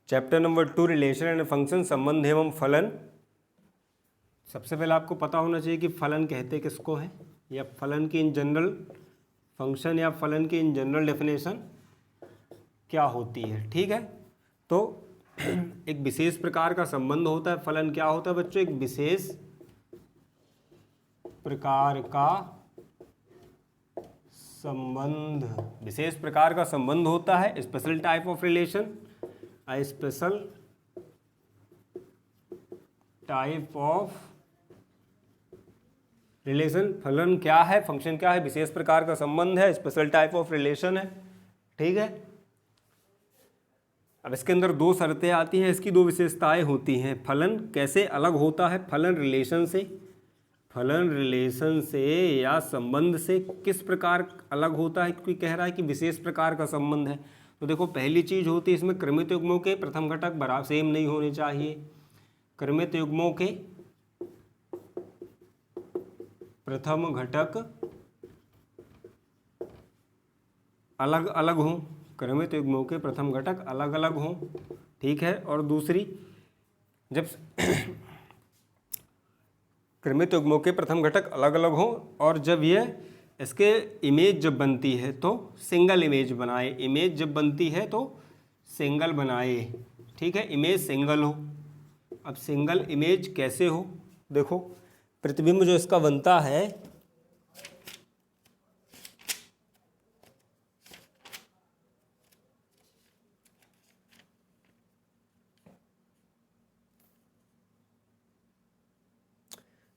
Chapter number 2 relation and function, संबंध एवं फलन। सबसे पहले आपको पता होना चाहिए कि फलन कहते किसको हैं, या फलन की इन जनरल फंक्शन या फलन की इन जनरल डेफिनेशन क्या होती है। ठीक है, तो एक विशेष प्रकार का संबंध होता है। फलन क्या होता है बच्चों? एक विशेष प्रकार का संबंध, विशेष प्रकार का संबंध होता है। Special type of relation, special type of relation. फलन क्या है, फंक्शन क्या है? विशेष प्रकार का संबंध है, स्पेशल टाइप ऑफ रिलेशन है। ठीक है, अब इसके अंदर दो शर्तें आती हैं, इसकी दो विशेषताएं होती हैं। फलन कैसे अलग होता है? फलन रिलेशन से, फलन रिलेशन से या संबंध से किस प्रकार अलग होता है? क्योंकि कह रहा है कि विशेष प्रकार का संबंध है। तो देखो, पहली चीज होती है इसमें क्रमित युग्मों के प्रथम घटक बराबर सेम नहीं होने चाहिए। क्रमित युग्मों के प्रथम घटक अलग अलग हों, क्रमित युग्मों के प्रथम घटक अलग अलग हों। ठीक है, और दूसरी, जब क्रमित युग्मों के प्रथम घटक अलग अलग हों और जब यह इसके इमेज जब बनती है तो सिंगल इमेज बनाए। इमेज जब बनती है तो सिंगल बनाए। ठीक है, इमेज सिंगल हो। अब सिंगल इमेज कैसे हो? देखो, प्रतिबिंब जो इसका बनता है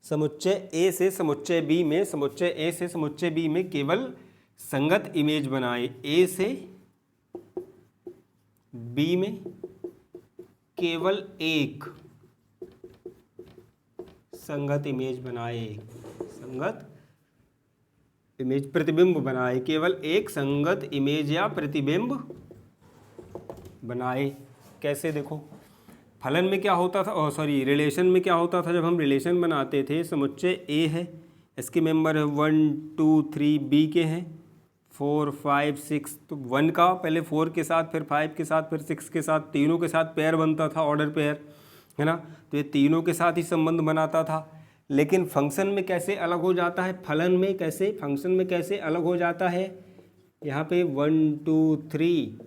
समुच्चय ए से समुच्चय बी में, समुच्चय ए से समुच्चय बी में केवल संगत इमेज बनाए। ए से बी में केवल एक संगत इमेज बनाए, संगत इमेज प्रतिबिंब बनाए, केवल एक संगत इमेज या प्रतिबिंब बनाए। कैसे? देखो, फलन में क्या होता था, सॉरी रिलेशन में क्या होता था? जब हम रिलेशन बनाते थे, समुच्चय ए है, इसके मेंबर है 1 2 3, बी के हैं 4 5 6। तो 1 का पहले 4 के साथ, फिर 5 के साथ, फिर 6 के साथ, तीनों के साथ पेयर बनता था, ऑर्डर पेयर, है ना। तो ये तीनों के साथ ही संबंध बनाता था। लेकिन फंक्शन में कैसे अलग हो जाता है? फलन में कैसे, फंक्शन में कैसे अलग हो जाता है? यहाँ पे 1 2 3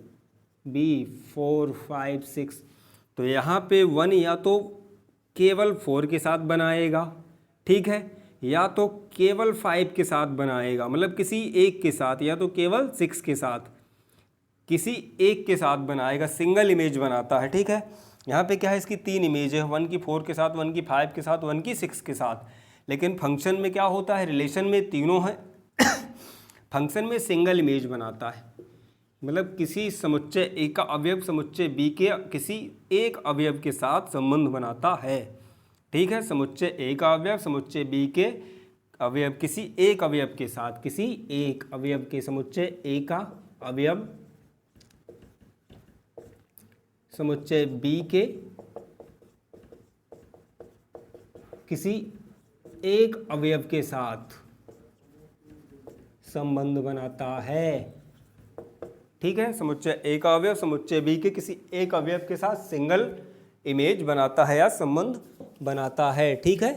बी 4 5 6, तो यहाँ पे 1 या तो केवल 4 के साथ बनाएगा, ठीक है, या तो केवल 5 के साथ बनाएगा, मतलब किसी एक के साथ, या तो केवल 6 के साथ, किसी एक के साथ बनाएगा, सिंगल इमेज बनाता है। ठीक है, यहाँ पे क्या है, इसकी 3 इमेज है, 1 की 4 के साथ, 1 की 5 के साथ, 1 की 6 के साथ। लेकिन फंक्शन में क्या होता है? रिलेशन में तीनों है फंक्शन में सिंगल इमेज बनाता है, मतलब किसी समुच्चय ए का अवयव समुच्चय बी के किसी एक अवयव के साथ संबंध बनाता है। ठीक है, समुच्चय ए का अवयव समुच्चय बी के अवयव किसी एक अवयव के साथ, किसी एक अवयव के, समुच्चय ए का अवयव समुच्चय बी के किसी एक अवयव के साथ संबंध बनाता है। ठीक है, समुच्चय ए का अवयव समुच्चय बी के किसी एक अवयव के साथ सिंगल इमेज बनाता है या संबंध बनाता है। ठीक है,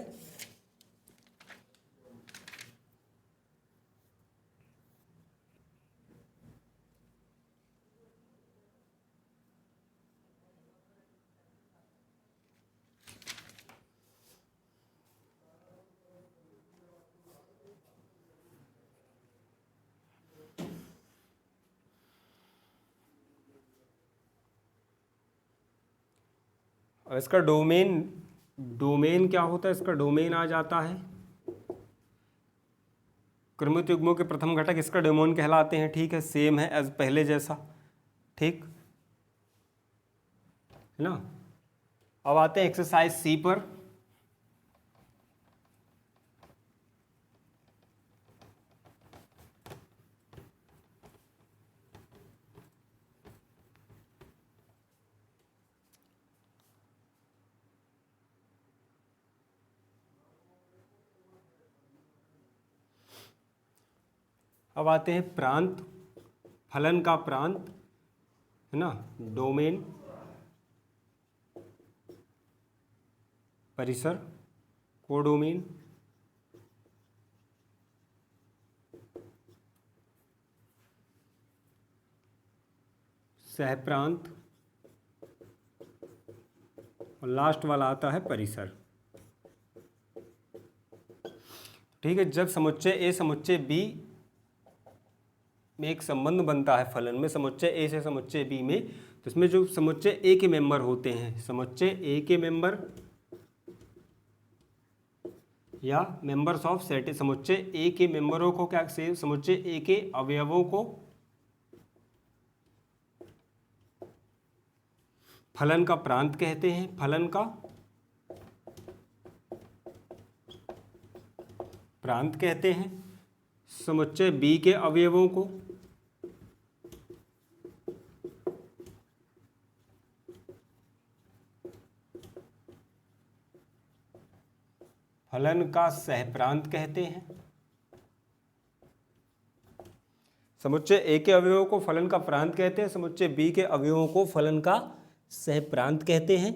और इसका डोमेन क्या होता है? इसका डोमेन आ जाता है क्रमित युग्मों के प्रथम घटक, इसका डोमेन कहलाते हैं। ठीक है, सेम है एज पहले जैसा, ठीक है ना। अब आते हैं एक्सरसाइज सी पर। अब आते हैं प्रांत, फलन का प्रांत, है ना, डोमेन। परिसर, कोडोमेन, सहप्रांत और लास्ट वाला आता है परिसर। ठीक है, जब समुच्चय ए समुच्चय बी में एक संबंध बनता है फलन में, समुच्चय ए से समुच्चय बी में, तो इसमें जो समुच्चय ए के मेंबर होते हैं, समुच्चय ए के मेंबर या मेंबर्स ऑफ सेट, समुच्चय ए के मेंबरों को क्या से, समुच्चय ए के अवयवों को फलन का प्रांत कहते हैं। फलन का प्रांत कहते हैं। समुच्चय बी के अवयवों को फलन का सहप्रांत कहते हैं। समुच्चय ए के अवयवों को फलन का प्रांत कहते हैं, समुच्चय बी के अवयवों को फलन का सहप्रांत कहते हैं।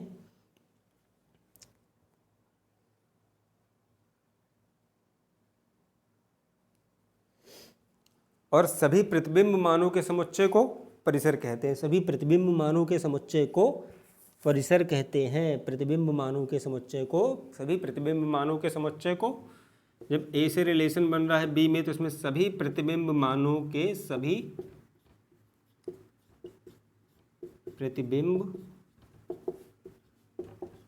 और सभी प्रतिबिंब मानों के समुच्चय को परिसर कहते हैं। सभी प्रतिबिंब मानों के समुच्चय को परिसर कहते हैं। प्रतिबिंब मानों के समुच्चय को, सभी प्रतिबिंब मानों के समुच्चय को, जब ए से रिलेशन बन रहा है बी में, तो इसमें सभी प्रतिबिंब मानों के, सभी प्रतिबिंब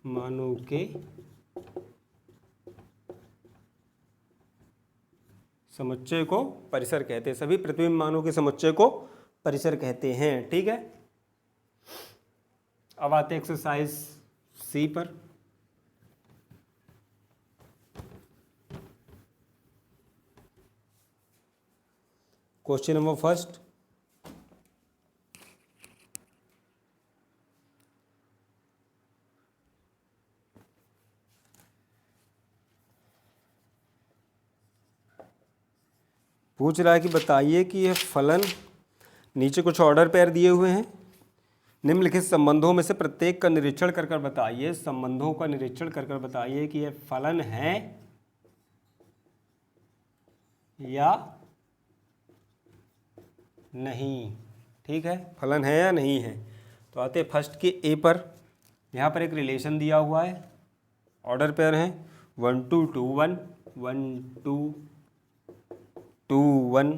मानों के समुच्चय को परिसर कहते हैं। सभी प्रतिबिंब मानों के समुच्चय को परिसर कहते हैं। ठीक है, अब आते हैं एक्सरसाइज सी पर। क्वेश्चन नंबर फर्स्ट, पूछ रहा है कि बताइए कि यह फलन, नीचे कुछ ऑर्डर पेयर दिए हुए हैं, निम्नलिखित संबंधों में से प्रत्येक का निरीक्षण कर कर बताइए, संबंधों का निरीक्षण कर कर बताइए कि यह फलन है या नहीं। ठीक है, फलन है या नहीं है। तो आते फर्स्ट के ए पर। यहाँ पर एक रिलेशन दिया हुआ है, ऑर्डर पेयर है 1 2 2 1 1 2 2 1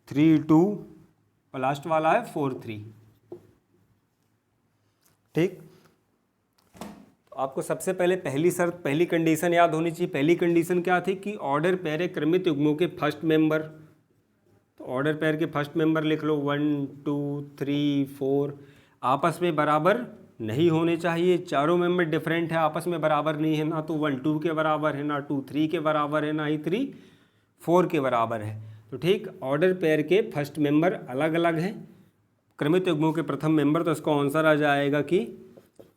3 2 और लास्ट वाला है 4 3। ठीक, तो आपको सबसे पहले पहली शर्त, पहली कंडीशन याद होनी चाहिए। पहली कंडीशन क्या थी कि ऑर्डर पेयर क्रमित युग्मों के फर्स्ट मेंबर, तो ऑर्डर पेयर के फर्स्ट मेंबर लिख लो 1 2 3 4 आपस में बराबर नहीं होने चाहिए। चारों मेंबर डिफरेंट है, आपस में बराबर नहीं है, ना तो 1 2 के बराबर है, ना 2 3 के बराबर है, ना ही 3 4 के बराबर है। तो ठीक, ऑर्डर पेयर के फर्स्ट मेंबर अलग अलग हैं। क्रमित युग्मों के प्रथम मेंबर, तो इसका आंसर आ जाएगा कि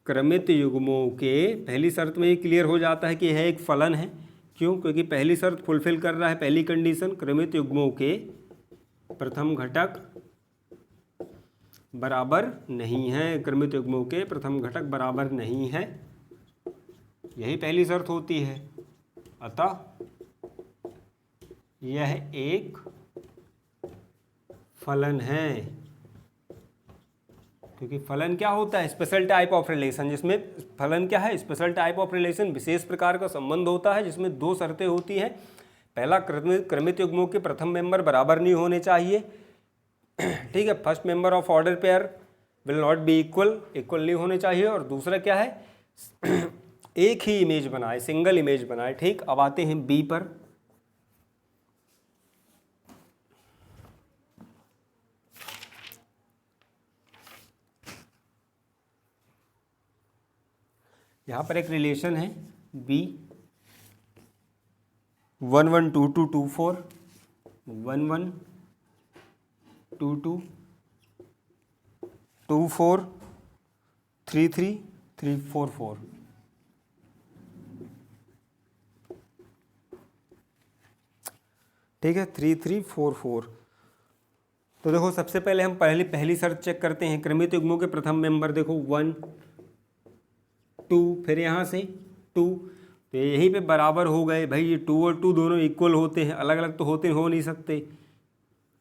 क्रमित युग्मों के, पहली शर्त में ये क्लियर हो जाता है कि यह एक फलन है। क्यों? क्योंकि पहली शर्त फुलफिल कर रहा है, पहली कंडीशन, क्रमित युग्मों के प्रथम घटक बराबर नहीं है। क्रमित युग्मों के प्रथम घटक बराबर नहीं है, यही पहली शर्त होती है। अतः यह एक फलन है। क्योंकि फलन क्या होता है? स्पेशल टाइप ऑफ रिलेशन, जिसमें फलन क्या है? स्पेशल टाइप ऑफ रिलेशन, विशेष प्रकार का संबंध होता है जिसमें दो शर्तें होती हैं। पहला, क्रमित युग्मों के प्रथम मेंबर बराबर नहीं होने चाहिए। ठीक है, first member of order pair will not be equal, equal नहीं होने चाहिए। और दूसरा क्या है? एक ही इमेज बनाए, सिंगल इमेज बनाए। ठीक, अब आते हैं बी पर। यहाँ पर एक रिलेशन है बी 1 1 2 2 2 4 1 1 2 2 2 4 3 3 3 4 4। ठीक है, 3 3 4 4। तो देखो, सबसे पहले हम पहली शर्त चेक करते हैं। क्रमित युग्मों के प्रथम मेंबर देखो 1 2, फिर यहाँ से 2, तो यहीं पे बराबर हो गए भाई। ये 2 और 2 दोनों इक्वल होते हैं, अलग अलग तो हो नहीं सकते।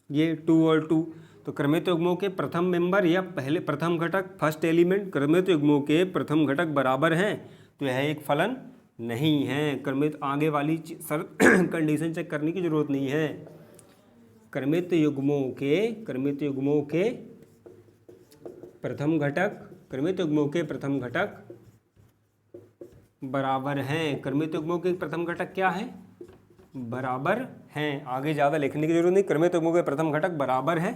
ये 2 और 2, तो क्रमित युग्मों के प्रथम मेंबर या पहले प्रथम घटक, फर्स्ट एलिमेंट क्रमित युग्मों के प्रथम घटक बराबर हैं, तो यह एक फलन नहीं है। क्रमित आगे वाली शर्त कंडीशन चेक करने की जरूरत नहीं है। क्रमित युग्मों के प्रथम घटक, क्रमित युग्मों के प्रथम घटक बराबर हैं। क्रमित युग्मों के प्रथम घटक क्या है? बराबर हैं। आगे ज़्यादा लिखने की जरूरत नहीं, क्रमित युग्मों के प्रथम घटक बराबर हैं,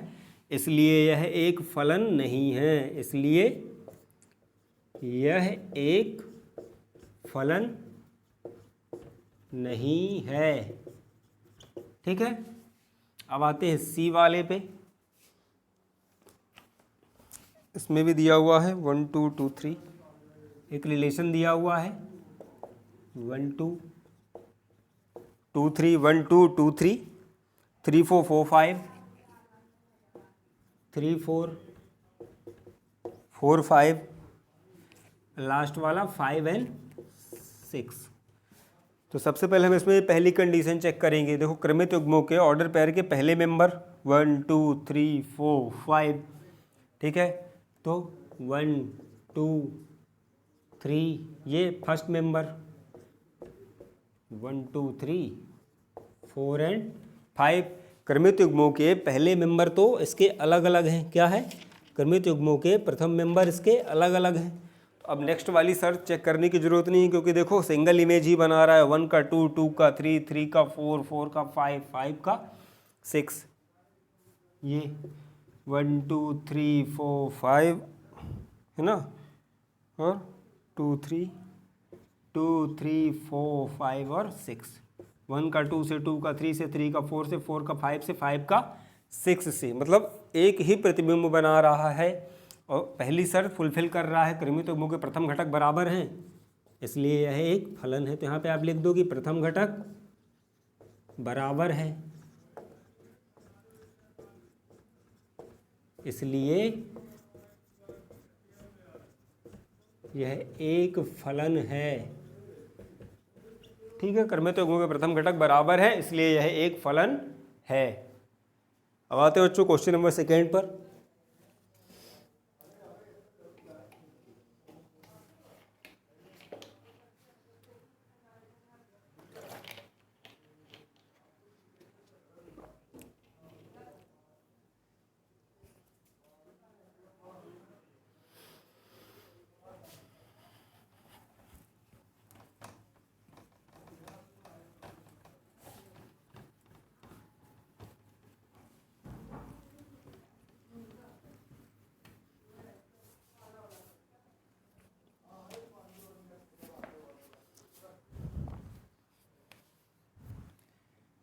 इसलिए यह एक फलन नहीं है। इसलिए यह एक फलन नहीं है। ठीक है, अब आते हैं सी वाले पे। इसमें भी दिया हुआ है 1 2 2 3, एक रिलेशन दिया हुआ है 1 2 2 3, 1 2 2 3, 3 4 4 5, 3 4 4 5, लास्ट वाला 5 और 6। तो सबसे पहले हम इसमें पहली कंडीशन चेक करेंगे। देखो, क्रमित युग्मों के ऑर्डर पेयर के पहले मेंबर 1 2 3 4 5, ठीक है। तो 1 2 3 ये फर्स्ट मेंबर, 1 2 3 4 और 5। क्रमित युग्मों के पहले मेंबर तो इसके अलग अलग हैं। क्या है? क्रमित युग्मों के प्रथम मेंबर इसके अलग अलग हैं। तो अब नेक्स्ट वाली शर्त चेक करने की जरूरत नहीं है, क्योंकि देखो सिंगल इमेज ही बना रहा है। 1 का 2, 2 का 3, 3 का 4, 4 का 5, 5 का 6। ये 1 2 3 4 5 है ना, और 2 3 2 3 4 5 और 6। 1 का 2 से, 2 का 3 से, 3 का 4 से, 4 का 5 से, 5 का 6 से, मतलब एक ही प्रतिबिंब बना रहा है और पहली शर्त फुलफिल कर रहा है। क्रमित युग्मों के प्रथम घटक बराबर हैं, इसलिए यह एक फलन है। तो यहाँ पे आप लिख दो कि प्रथम घटक बराबर है, इसलिए यह एक फलन है। ठीक है, क्रमित युग्मों के प्रथम घटक बराबर है, इसलिए यह एक फलन है। अब आते हैं बच्चों क्वेश्चन नंबर 2 पर।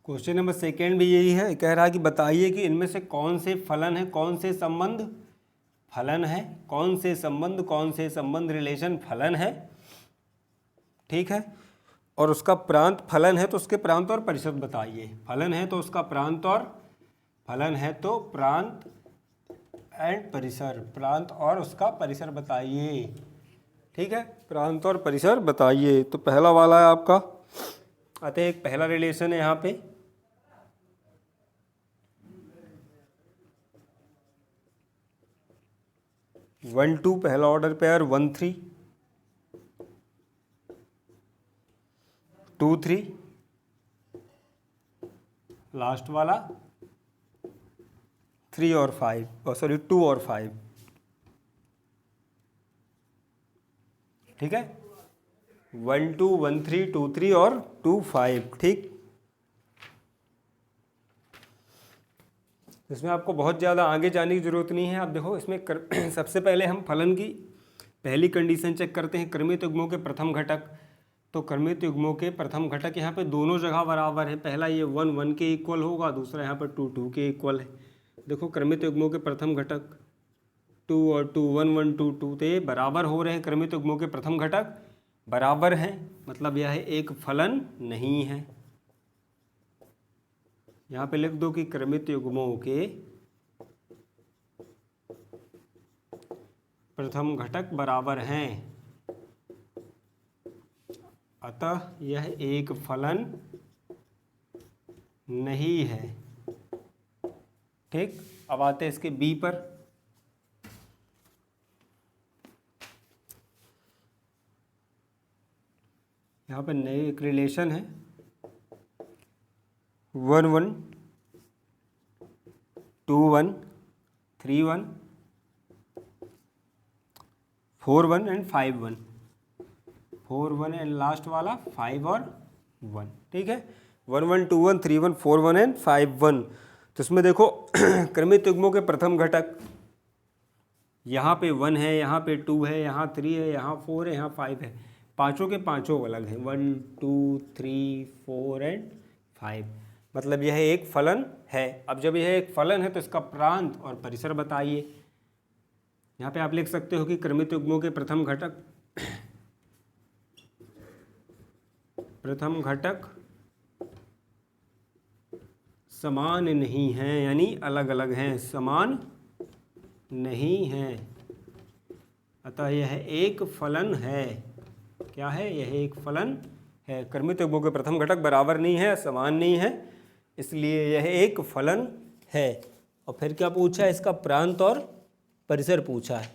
क्वेश्चन नंबर 2 भी यही है, कह रहा है कि बताइए कि इनमें से कौन से फलन है, कौन से संबंध फलन है, कौन से संबंध रिलेशन फलन है। ठीक है, और उसका प्रांत फलन है तो उसके प्रांत और परिषद बताइए। फलन है तो उसका प्रांत और प्रांत एंड परिसर, प्रांत और उसका परिसर बताइए। ठीक है, प्रांत और परिसर बताइए। तो पहला वाला है आपका, आते हैं एक पहला रिलेशन है यहाँ पे, वन टू पहला ऑर्डर पेयर, 1 3 2 3, लास्ट वाला 3 और 5, सॉरी 2 और 5। ठीक है, 1 2 1 3 2 3 और 2 5। ठीक, इसमें आपको बहुत ज़्यादा आगे जाने की ज़रूरत नहीं है। आप देखो इसमें सबसे पहले हम फलन की पहली कंडीशन चेक करते हैं, क्रमित युग्मों के प्रथम घटक। तो क्रमित युग्मों के प्रथम घटक यहाँ पे दोनों जगह बराबर है। पहला ये 1 1 के इक्वल होगा, दूसरा यहाँ पर 2 2 के इक्वल है। देखो क्रमित युग्मों के प्रथम घटक 2 और 2, 1 1 2 2, तो ये बराबर हो रहे हैं। क्रमित युग्मों के प्रथम घटक बराबर हैं, मतलब यह एक फलन नहीं है। यहाँ पे लिख दो कि क्रमित युग्मों के प्रथम घटक बराबर हैं, अतः यह एक फलन नहीं है। ठीक, अब आते हैं इसके बी पर। यहाँ पर नई एक रिलेशन है 1 1 2 1 3 1 4 1 एंड 5 1, 4 1 एंड लास्ट वाला 5 और 1। ठीक है, 1 1 2 1 3 1 4 1 एंड 5 1। तो इसमें देखो क्रमित युग्मों के प्रथम घटक यहाँ पे 1 है, यहाँ पे 2 है, यहाँ 3 है, यहाँ 4 है, यहाँ 5 है। पांचों के पांचों अलग हैं, 1 2 3 4 एंड 5। मतलब यह एक फलन है। अब जब यह एक फलन है तो इसका प्रांत और परिसर बताइए। यहाँ पे आप लिख सकते हो कि क्रमित युग्मों के प्रथम घटक समान नहीं हैं, यानी अलग अलग हैं, समान नहीं हैं। अतः यह एक फलन है। क्या है? यह एक फलन है। क्रमित युग्मों के प्रथम घटक बराबर नहीं है, समान नहीं है, इसलिए यह एक फलन है। और फिर क्या पूछा है? इसका प्रांत और परिसर पूछा है।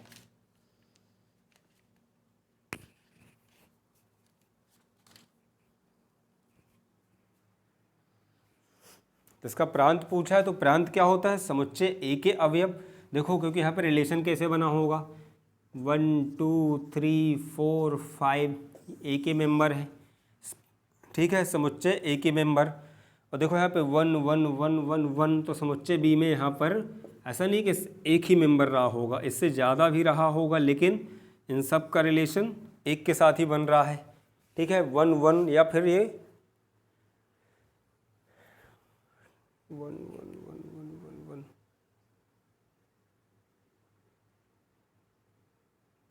तो इसका प्रांत पूछा है, तो प्रांत क्या होता है? समुच्चय ए के अवयव। देखो, क्योंकि यहाँ पर रिलेशन कैसे बना होगा, 1 2 3 4 5 ए के मेंबर है। ठीक है, समुच्चय ए के मेंबर। और देखो यहाँ पे 1 1 1 1 1, तो समुच्चय बी में यहाँ पर ऐसा नहीं कि एक ही मेंबर रहा होगा, इससे ज़्यादा भी रहा होगा, लेकिन इन सब का रिलेशन एक के साथ ही बन रहा है। ठीक है, 1 1 या फिर ये 1 1 1 1 1 1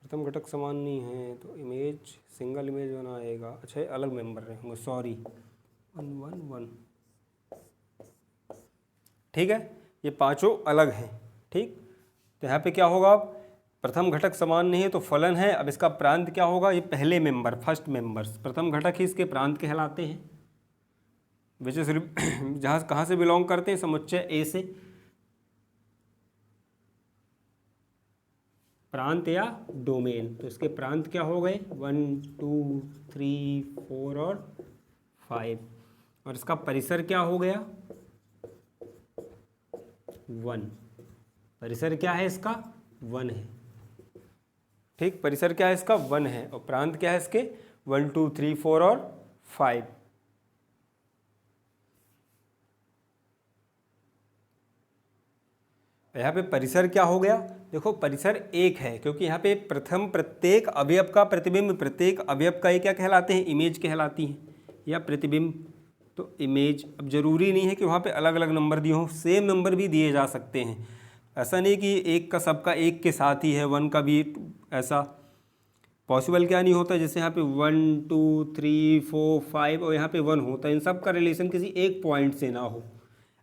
प्रथम घटक समान नहीं है तो इमेज सिंगल इमेज बनाएगा। अच्छा, अलग मेंबर रहे होंगे, सॉरी, 1 1 1। ठीक है, ये पांचों अलग हैं। ठीक, तो यहाँ पे क्या होगा? प्रथम घटक समान नहीं है तो फलन है। अब इसका प्रांत क्या होगा? ये पहले मेंबर, फर्स्ट मेंबर्स, प्रथम घटक ही इसके प्रांत कहलाते हैं। विच इज जहाँ कहाँ से बिलोंग करते हैं? समुच्चय ए से। प्रांत या डोमेन, तो इसके प्रांत क्या हो गए? 1 2 3 4 और 5। और इसका परिसर क्या हो गया? 1। परिसर क्या है इसका? 1 है। ठीक, परिसर क्या है इसका? 1 है। और प्रांत क्या है इसके? 1 2 3 4 और 5। यहाँ पे परिसर क्या हो गया? देखो, परिसर एक है, क्योंकि यहाँ पे प्रत्येक अवयव का प्रतिबिंब, प्रत्येक अवयव का ये क्या कहलाते हैं? इमेज कहलाती हैं, या प्रतिबिंब। तो इमेज, अब जरूरी नहीं है कि वहाँ पे अलग अलग नंबर दिए हों, सेम नंबर भी दिए जा सकते हैं। ऐसा नहीं कि एक का सबका एक के साथ ही है, 1 का भी ऐसा पॉसिबल क्या नहीं होता। जैसे यहाँ पे 1 2 3 4 5 और यहाँ पे 1 होता है, इन सब का रिलेशन किसी एक पॉइंट से ना हो,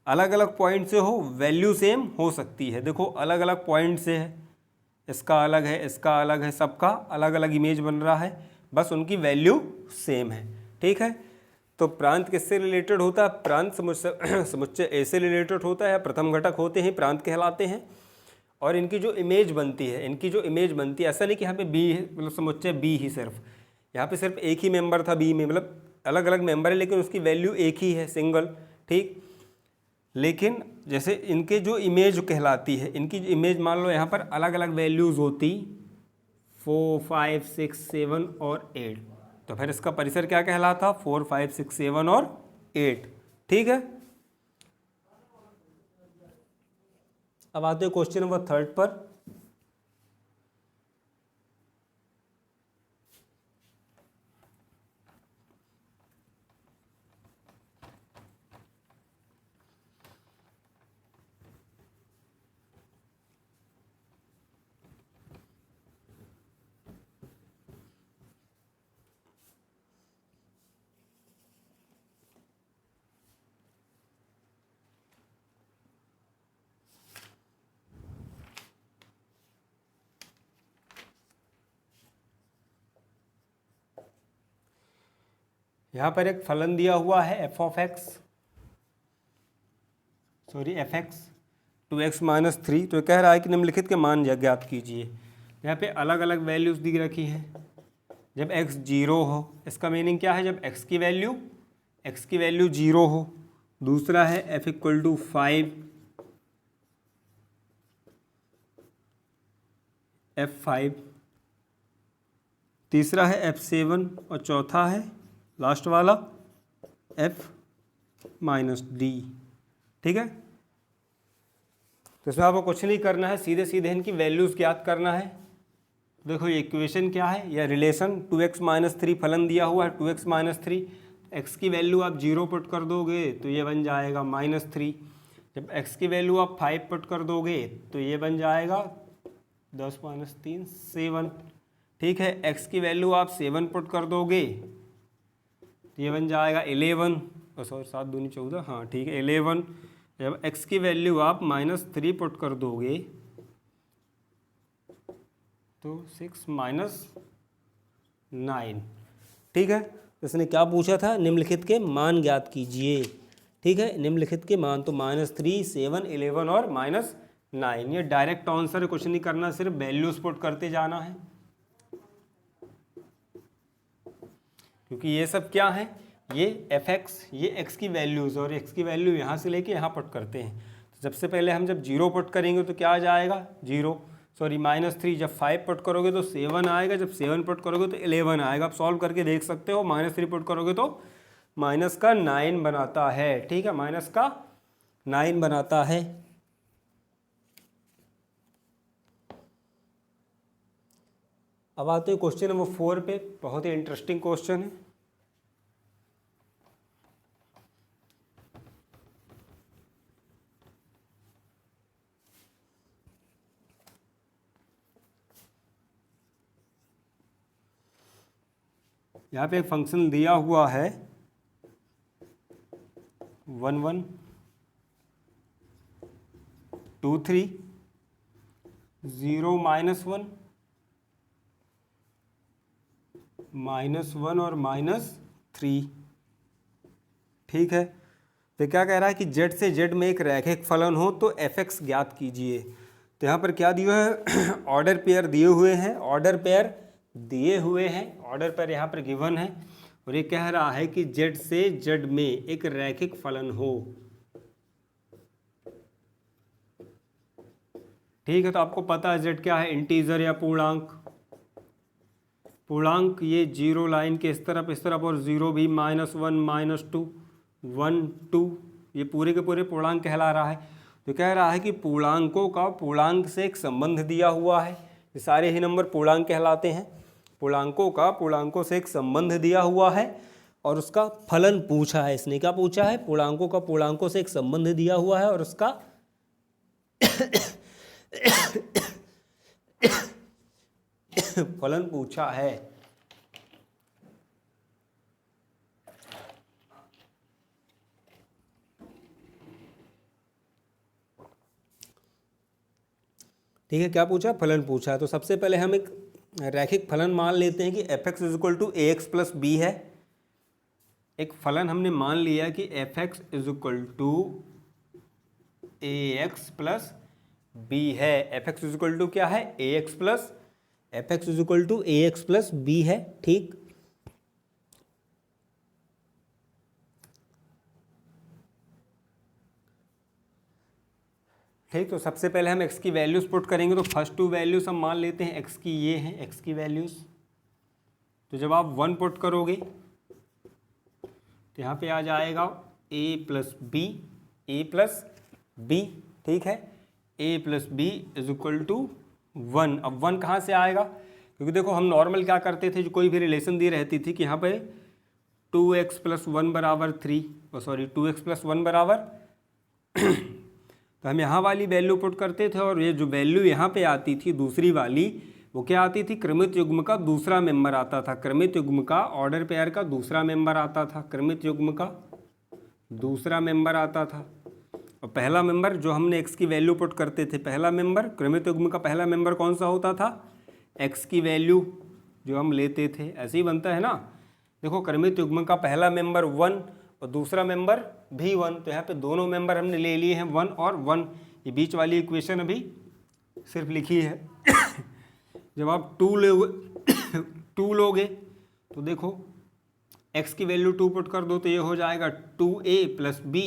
अलग अलग पॉइंट से हो, वैल्यू सेम हो सकती है। देखो, अलग अलग पॉइंट से है, इसका अलग है, इसका अलग है, सबका अलग अलग इमेज बन रहा है, बस उनकी वैल्यू सेम है। ठीक है, तो प्रांत किससे रिलेटेड होता है? प्रांत समुच्चय ए से रिलेटेड होता है। प्रथम घटक होते हैं, प्रांत कहलाते हैं। और इनकी जो इमेज बनती है, ऐसा नहीं कि यहाँ पे बी है, मतलब समुच्चय बी ही सिर्फ, यहाँ पे सिर्फ एक ही मेंबर था बी में, मतलब अलग अलग मेंबर है लेकिन उसकी वैल्यू एक ही है, सिंगल। ठीक, लेकिन जैसे इनके जो इमेज कहलाती है, इनकी इमेज मान लो यहाँ पर अलग अलग वैल्यूज़ होती, 4 5 6 7 और 8, तो फिर इसका परिसर क्या कहलाता? 4 5 6 7 और 8। ठीक है, अब आते हैं क्वेश्चन नंबर 3 पर। यहाँ पर एक फलन दिया हुआ है एफ एक्स 2x माइनस 3, तो कह रहा है कि निम्नलिखित के मान ज्ञात कीजिए। यहाँ पे अलग अलग वैल्यूज़ दी रखी हैं। जब x 0 हो, इसका मीनिंग क्या है, जब x की वैल्यू 0 हो। दूसरा है f इक्वल टू 5, f5। तीसरा है f7 और चौथा है लास्ट वाला f माइनस d। ठीक है, तो इसमें आपको कुछ नहीं करना है, सीधे सीधे इनकी वैल्यूज़ ज्ञात करना है। देखो ये इक्वेशन क्या है, या रिलेशन 2x माइनस 3 फलन दिया हुआ है 2x माइनस 3, x की वैल्यू आप 0 पुट कर दोगे तो ये बन जाएगा -3। जब x की वैल्यू आप 5 पुट कर दोगे तो ये बन जाएगा 10 माइनस 3 7। ठीक है, x की वैल्यू आप 7 पुट कर दोगे तो ये बन जाएगा 11, सॉरी 7 दूनी 14, हाँ ठीक है 11। जब x की वैल्यू आप -3 पुट कर दोगे तो 6 माइनस 9। ठीक है, तो इसने क्या पूछा था, निम्नलिखित के मान ज्ञात कीजिए। ठीक है, निम्नलिखित के मान तो -3, 7, 11 और -9। ये डायरेक्ट आंसर है, कुछ नहीं करना, सिर्फ वैल्यूज पुट करते जाना है। क्योंकि ये सब क्या है, ये fx, ये x की वैल्यूज़, और x की वैल्यू यहाँ से लेके यहाँ पुट करते हैं। तो सबसे पहले हम जब 0 पुट करेंगे तो क्या आ जाएगा, -3। जब 5 पुट करोगे तो 7 आएगा, जब 7 पुट करोगे तो 11 आएगा। आप सॉल्व करके देख सकते हो, -3 पुट करोगे तो -9 बनाता है। ठीक है, -9 बनाता है। अब आते हैं क्वेश्चन नंबर 4 पे, बहुत ही इंटरेस्टिंग क्वेश्चन है। यहाँ पे एक फंक्शन दिया हुआ है 1 1 2 3 0 -1 -1 और -3। ठीक है, तो क्या कह रहा है कि z से z में एक रैखिक फलन हो तो fx ज्ञात कीजिए। तो यहाँ पर क्या दिया है, ऑर्डर पेयर दिए हुए हैं, ऑर्डर पेयर यहाँ पर गिवन है, और ये कह रहा है कि z से z में एक रैखिक फलन हो। ठीक है, तो आपको पता है z क्या है, इंटीजर या पूर्णांक। ये 0 लाइन के इस तरफ और 0 भी -1 -2 1 2, ये पूरे के पूरे पूर्णांक कहला रहा है। तो कह रहा है कि पूर्णांकों का पूर्णांक से एक संबंध दिया हुआ है। ये सारे ही नंबर पूर्णांक कहलाते हैं। पूर्णांकों से एक संबंध दिया हुआ है और उसका फलन पूछा है। इसने क्या पूछा है, पूर्णांकों से एक संबंध दिया हुआ है और उसका फलन पूछा है। ठीक है, क्या पूछा, फलन पूछा है। तो सबसे पहले हम एक रैखिक फलन मान लेते हैं कि fx equal to ax plus b है। एक फलन हमने मान लिया कि fx equal to ax plus b है। fx इक्वल टू क्या है, fx equal to ax plus b है। ठीक, तो सबसे पहले हम x की वैल्यूज़ पुट करेंगे। तो फर्स्ट 2 वैल्यूज़ हम मान लेते हैं x की, ये हैं x की वैल्यूज़। तो जब आप 1 पुट करोगे तो यहाँ पे आ जाएगा a प्लस बी। ठीक है, a plus b is equal to 1। अब 1 कहाँ से आएगा, क्योंकि देखो हम नॉर्मल क्या करते थे, जो कोई भी रिलेशन दी रहती थी कि यहाँ पे 2x प्लस 1 बराबर 3, 2x प्लस 1 बराबर तो हम यहाँ वाली वैल्यू पुट करते थे, और ये जो वैल्यू यहाँ पे आती थी दूसरी वाली, वो क्या आती थी, क्रमित युग्म का दूसरा मेंबर आता था। क्रमित युग्म का, ऑर्डर पेयर का दूसरा मेंबर आता था। क्रमित युग्म का दूसरा मेंबर आता था। और पहला मेंबर जो हमने x की वैल्यू पुट करते थे, पहला मेंबर, क्रमित युग्म का पहला मेंबर कौन सा होता था, x की वैल्यू जो हम लेते थे। ऐसे ही बनता है ना, देखो क्रमिक युग्म का पहला मेंबर 1 और दूसरा मेंबर भी 1, तो यहाँ पे दोनों मेंबर हमने ले लिए हैं 1 और 1। ये बीच वाली इक्वेशन अभी सिर्फ लिखी है। जब आप 2 लोगे तो देखो x की वैल्यू 2 पुट कर दो तो ये हो जाएगा 2a प्लस b।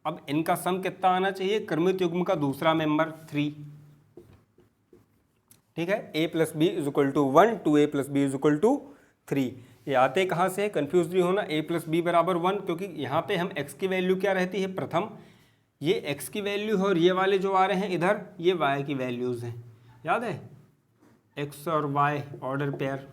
अब इनका सम कितना आना चाहिए, क्रमिक युग्म का दूसरा मेंबर 3। ठीक है, a plus b is equal to 1, 2a plus b is equal to 3। ये आते कहाँ से, कंफ्यूज नहीं होना, a प्लस बी बराबर 1, क्योंकि यहाँ पे हम x की वैल्यू क्या रहती है, प्रथम ये x की वैल्यू है और ये वाले जो आ रहे हैं इधर ये y की वैल्यूज़ हैं, याद है, x और y ऑर्डर पेयर,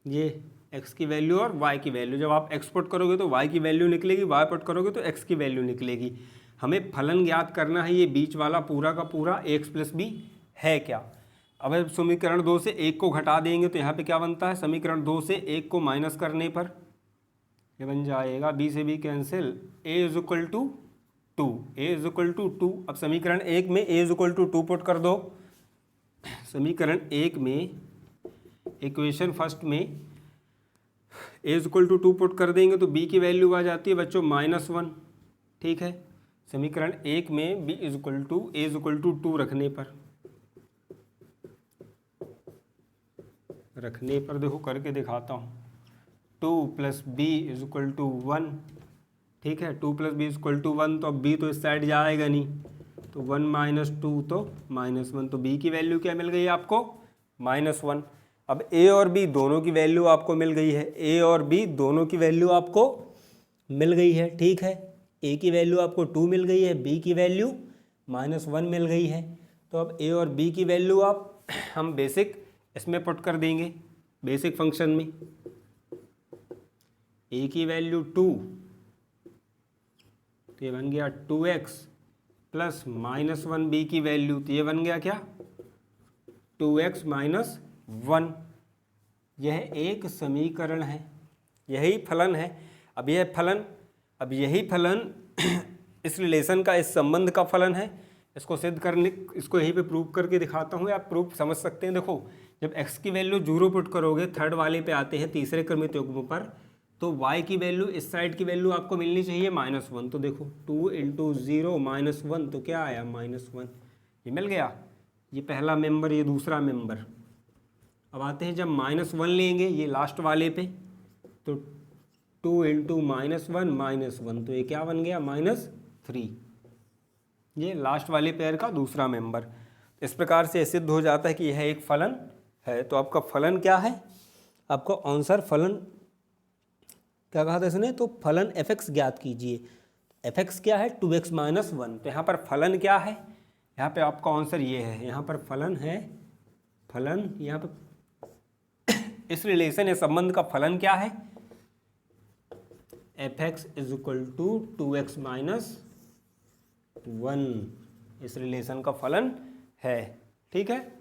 ये x की वैल्यू और y की वैल्यू। जब आप x पुट करोगे तो y की वैल्यू निकलेगी, y पुट करोगे तो x की वैल्यू निकलेगी। हमें फलन ज्ञात करना है, ये बीच वाला पूरा का पूरा ax प्लस बी है क्या। अब समीकरण 2 से 1 को घटा देंगे तो यहाँ पे क्या बनता है, समीकरण 2 से 1 को माइनस करने पर ये बन जाएगा b से b cancel, a is equal to 2, a is equal to 2। अब समीकरण 1 में a is equal to 2 put कर दो। समीकरण 1 में इक्वेशन फर्स्ट में a is equal to 2 put कर देंगे तो b की वैल्यू आ जाती है बच्चों -1। ठीक है, समीकरण 1 में b is equal to a is equal to 2 रखने पर देखो करके दिखाता हूँ, 2 plus b is equal to 1। ठीक है, 2 plus b is equal to 1, तो अब b तो इस साइड जाएगा नहीं, तो 1 माइनस 2 तो -1, तो b की वैल्यू क्या मिल गई आपको, -1। अब a और b दोनों की वैल्यू आपको मिल गई है, a और b दोनों की वैल्यू आपको मिल गई है। ठीक है, a की वैल्यू आपको 2 मिल गई है, b की वैल्यू -1 मिल गई है। तो अब a और b की वैल्यू आप हम बेसिक इसमें पुट कर देंगे, बेसिक फंक्शन में। a की वैल्यू 2, तो ये बन गया 2x प्लस -1, b की वैल्यू तो ये बन गया क्या, 2x माइनस 1। यह एक समीकरण है, यही फलन है। अब यही फलन इस रिलेशन का, इस संबंध का फलन है। इसको सिद्ध करने, इसको यहीं पे प्रूव करके दिखाता हूँ, आप प्रूफ समझ सकते हैं। देखो जब x की वैल्यू 0 पुट करोगे, थर्ड वाले पे आते हैं तीसरे क्रमिक युग्म पर, तो y की वैल्यू, इस साइड की वैल्यू आपको मिलनी चाहिए -1। तो देखो 2 इंटू 0 -1, तो क्या आया -1, ये मिल गया। ये पहला मेंबर, ये दूसरा मेंबर। अब आते हैं जब -1 लेंगे ये लास्ट वाले पे, तो 2 इंटू -1, तो ये क्या बन गया -3। ये लास्ट वाले पेयर का दूसरा मेंबर। इस प्रकार से सिद्ध हो जाता है कि यह एक फलन है। तो आपका फलन क्या है, आपका आंसर फलन क्या कहा था इसने, तो फलन f(x) ज्ञात कीजिए। f(x) क्या है, 2x माइनस 1। तो यहाँ पर फलन क्या है, यहाँ पे आपका आंसर ये है, यहाँ पर फलन है, फलन यहाँ पर इस रिलेशन, इस संबंध का फलन क्या है, f(x) is equal to 2x minus 1, इस रिलेशन का फलन है। ठीक है।